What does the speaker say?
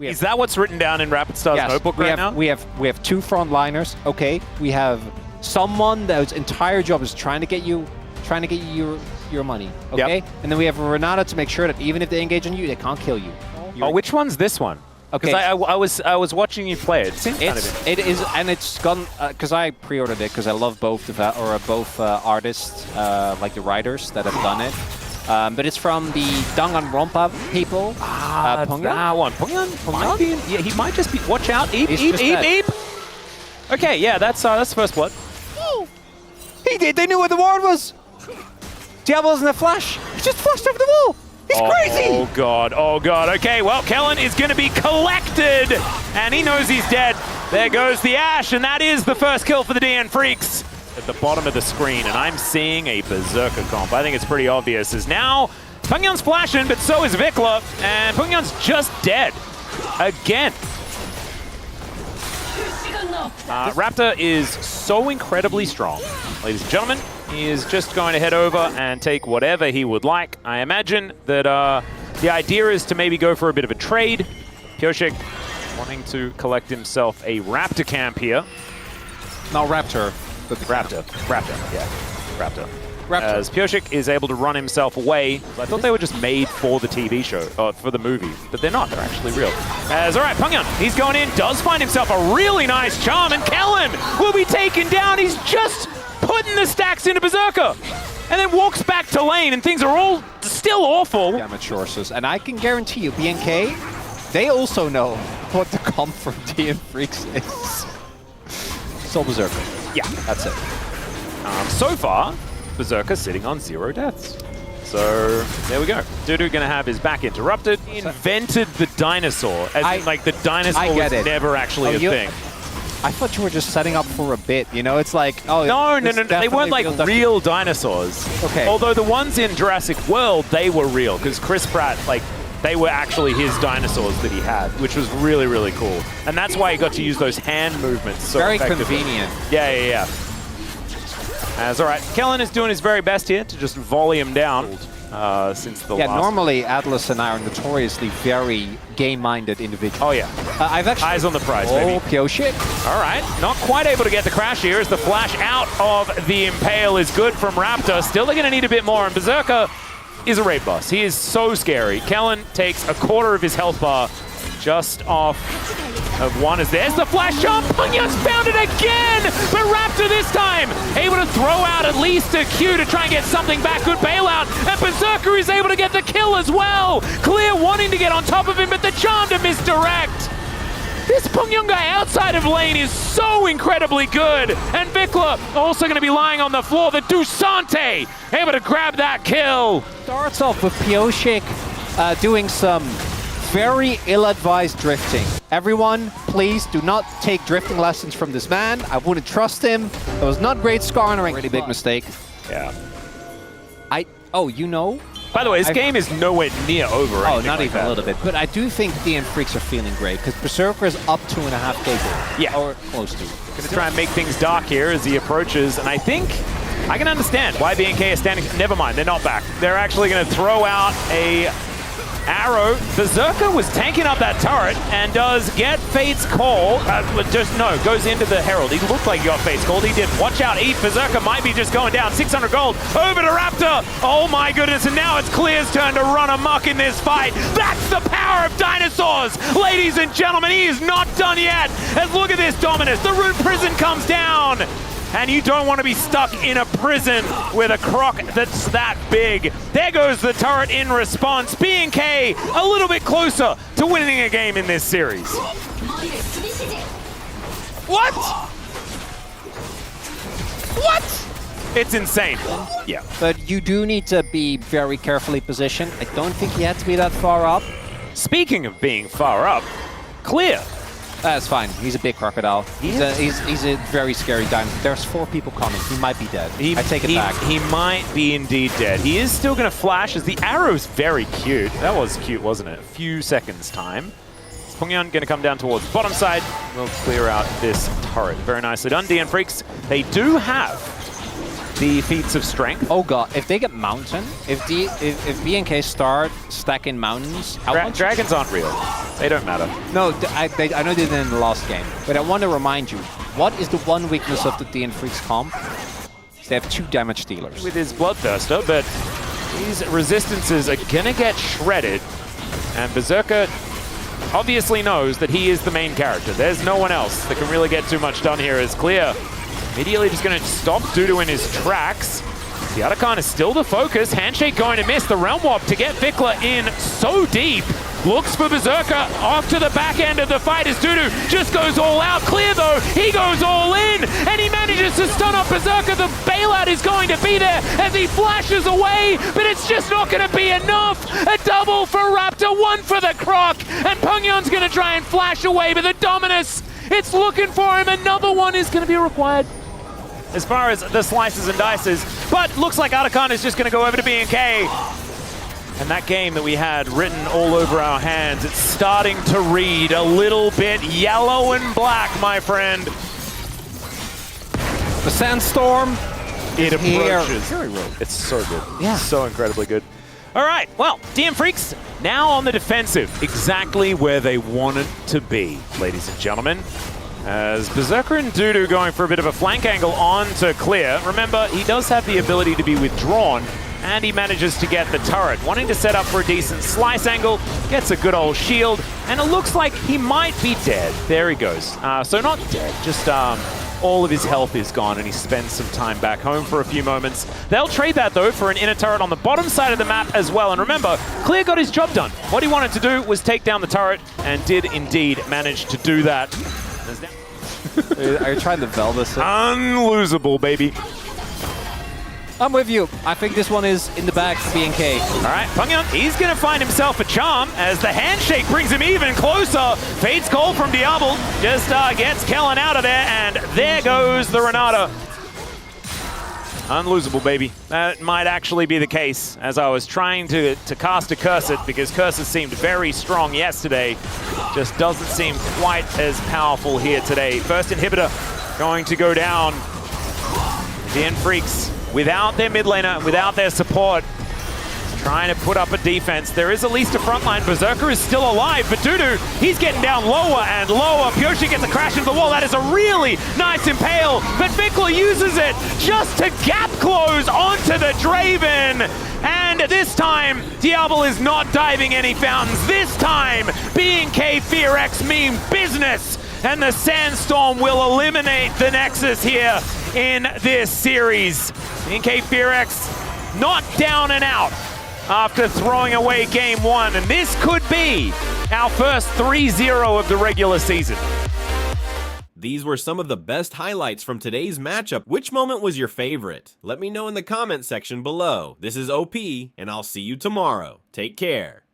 Is that what's written down in Rapid Star's notebook right now? We have two frontliners. Okay, we have someone whose entire job is trying to get you your money. Okay, and then we have Renata to make sure that even if they engage on you, they can't kill you. Oh, which one's this one? Okay, because I was watching you play it. It is, and it's gone because I pre-ordered it because I love both artists, like the writers that have done it. But it's from the Danganronpa people. That one. Pongyan? Yeah, he might just be. Watch out! Eep! Okay, yeah, that's first blood. Oh, he did. They knew where the ward was. Diablo's in a flash. He just flashed over the wall. He's crazy! Oh god, oh god. Okay, well, Kellen is going to be collected, and he knows he's dead. There goes the Ash, and that is the first kill for the DN Freaks. At the bottom of the screen, and I'm seeing a Berserker comp. I think it's pretty obvious, as now Pongyan's flashing, but so is Vikla, and Pongyan's just dead. Again. Raptor is so incredibly strong. Ladies and gentlemen, he is just going to head over and take whatever he would like. I imagine that the idea is to maybe go for a bit of a trade. Pioshik wanting to collect himself a Raptor camp here. No, Raptor. Raptor. As Pioshik is able to run himself away. I thought they were just made for the TV show, for the movie, but they're not. They're actually real. As, all right, Pongyan, he's going in, does find himself a really nice charm, and Kellen will be taken down. He's just putting the stacks into Berserker, and then walks back to lane, and things are all still awful. Amateur sources, and I can guarantee you, BNK, they also know what the comp from DN Freaks is. Soul Berserker. Yeah, that's it. So far, Berserker sitting on 0 deaths. So, there we go. Dudu gonna have his back interrupted. He invented the dinosaur. As in, like, the dinosaur was never actually a thing. I thought you were just setting up for a bit, you know? It's like, oh... No. They weren't like real dinosaurs. Okay. Although the ones in Jurassic World, they were real. Because Chris Pratt, like, they were actually his dinosaurs that he had, which was really, really cool. And that's why he got to use those hand movements so very convenient. Yeah. As, all right, Kellen is doing his very best here to just volley him down since the last... normally Atlas and I are notoriously very game-minded individuals. Oh, yeah. I've actually... Eyes on the prize, baby. Pioshik. All right, not quite able to get the crash here as the flash out of the Impale is good from Raptor. Still, they're going to need a bit more, and Berserker is a raid boss. He is so scary. Kellen takes a quarter of his health bar just off of one as there's the flash jump. Pongyan's found it again, but Raptor this time able to throw out at least a Q to try and get something back. Good bailout, and Berserker is able to get the kill as well. Clear wanting to get on top of him, but the charm to misdirect. This Pongyan guy outside of lane is so incredibly good, and Vikla also going to be lying on the floor. The Dusante able to grab that kill. Starts off with Pioshik doing some very ill-advised drifting. Everyone, please do not take drifting lessons from this man. I wouldn't trust him. It was not great scarring. Really big mistake. Yeah. Oh, you know? By the way, this game is nowhere near over. Oh, not even a little bit. But I do think DN Freaks are feeling great because Berserker is up 2.5 gold. Yeah. Or close to. Gonna try and make things dark here as he approaches, and I think I can understand why BNK is standing. Never mind, they're not back. They're actually gonna throw out a arrow. Berserker was tanking up that turret and does get Fate's call. Goes into the Herald. He looked like he got Fate's call. He did. Watch out, Eve. Berserker might be just going down. 600 gold over to Raptor. Oh my goodness, and now it's Clear's turn to run amok in this fight. That's the power of dinosaurs. Ladies and gentlemen, he is not done yet. As look at this Dominus. The Rune Prison comes down. And you don't want to be stuck in a prison with a croc that's that big. There goes the turret in response. BNK a little bit closer to winning a game in this series. What? It's insane. Yeah. But you do need to be very carefully positioned. I don't think he had to be that far up. Speaking of being far up, Clear. That's fine. He's a big crocodile. He's a very scary dinosaur. There's 4 people coming. He might be dead. I take it back. He might be indeed dead. He is still going to flash as the arrow's very cute. That was cute, wasn't it? A few seconds time. Pongyan going to come down towards the bottom side. We'll clear out this turret. Very nicely done. DN Freaks, they do have the feats of strength. Oh god, if they get mountain, if BNK start stacking mountains, Dragons aren't real. They don't matter. No, I know they did in the last game, but I want to remind you, what is the one weakness of the DNF FEARX comp? They have 2 damage dealers. With his Bloodthirster, but these resistances are gonna get shredded, and Berserker obviously knows that he is the main character. There's no one else that can really get too much done here. As Clear immediately just gonna stop Dudu in his tracks. The Otacon is still the focus. Handshake going to miss the Realm Warp to get Vikla in so deep. Looks for Berserker off to the back end of the fight as Dudu just goes all out. Clear though, he goes all in and he manages to stun up Berserker. The bailout is going to be there as he flashes away, but it's just not going to be enough. A double for Raptor, 1 for the Croc, and Pungyon's going to try and flash away, but the Dominus, it's looking for him. Another one is going to be required as far as the slices and dices, but looks like Otacon is just going to go over to BNK. And that game that we had written all over our hands, it's starting to read a little bit yellow and black, my friend. The Sandstorm it approaches. Here. It's so good. Yeah. So incredibly good. All right, well, DNF FEARX now on the defensive, exactly where they wanted to be, ladies and gentlemen. As Berserker and Dudu going for a bit of a flank angle onto Clear. Remember, he does have the ability to be withdrawn, and he manages to get the turret. Wanting to set up for a decent slice angle, gets a good old shield, and it looks like he might be dead. There he goes. So not dead, just all of his health is gone, and he spends some time back home for a few moments. They'll trade that, though, for an inner turret on the bottom side of the map as well. And remember, Clear got his job done. What he wanted to do was take down the turret, and did indeed manage to do that. Are you trying to Vel this in? Unlosable, baby. I'm with you. I think this one is in the bag for BNK. All right, Pungyon, he's going to find himself a charm as the handshake brings him even closer. Fate's call from Diablo just gets Kellen out of there, and there goes the Renata. Unlosable, baby. That might actually be the case, as I was trying to cast a Curse It, because Curses seemed very strong yesterday. Just doesn't seem quite as powerful here today. First inhibitor going to go down. DNF FEARX, without their mid laner, without their support, trying to put up a defense. There is at least a front line. Berserker is still alive, but Dudu, he's getting down lower and lower. Pyoshi gets a crash into the wall. That is a really nice impale, but Vikla uses it just to gap close onto the Draven. And this time, Diablo is not diving any fountains. This time, BNK FEARX mean business, and the Sandstorm will eliminate the Nexus here in this series. BNK FEARX not down and out after throwing away game 1, and this could be our first 3-0 of the regular season. These were some of the best highlights from today's matchup. Which moment was your favorite? Let me know in the comment section below. This is OP, and I'll see you tomorrow. Take care.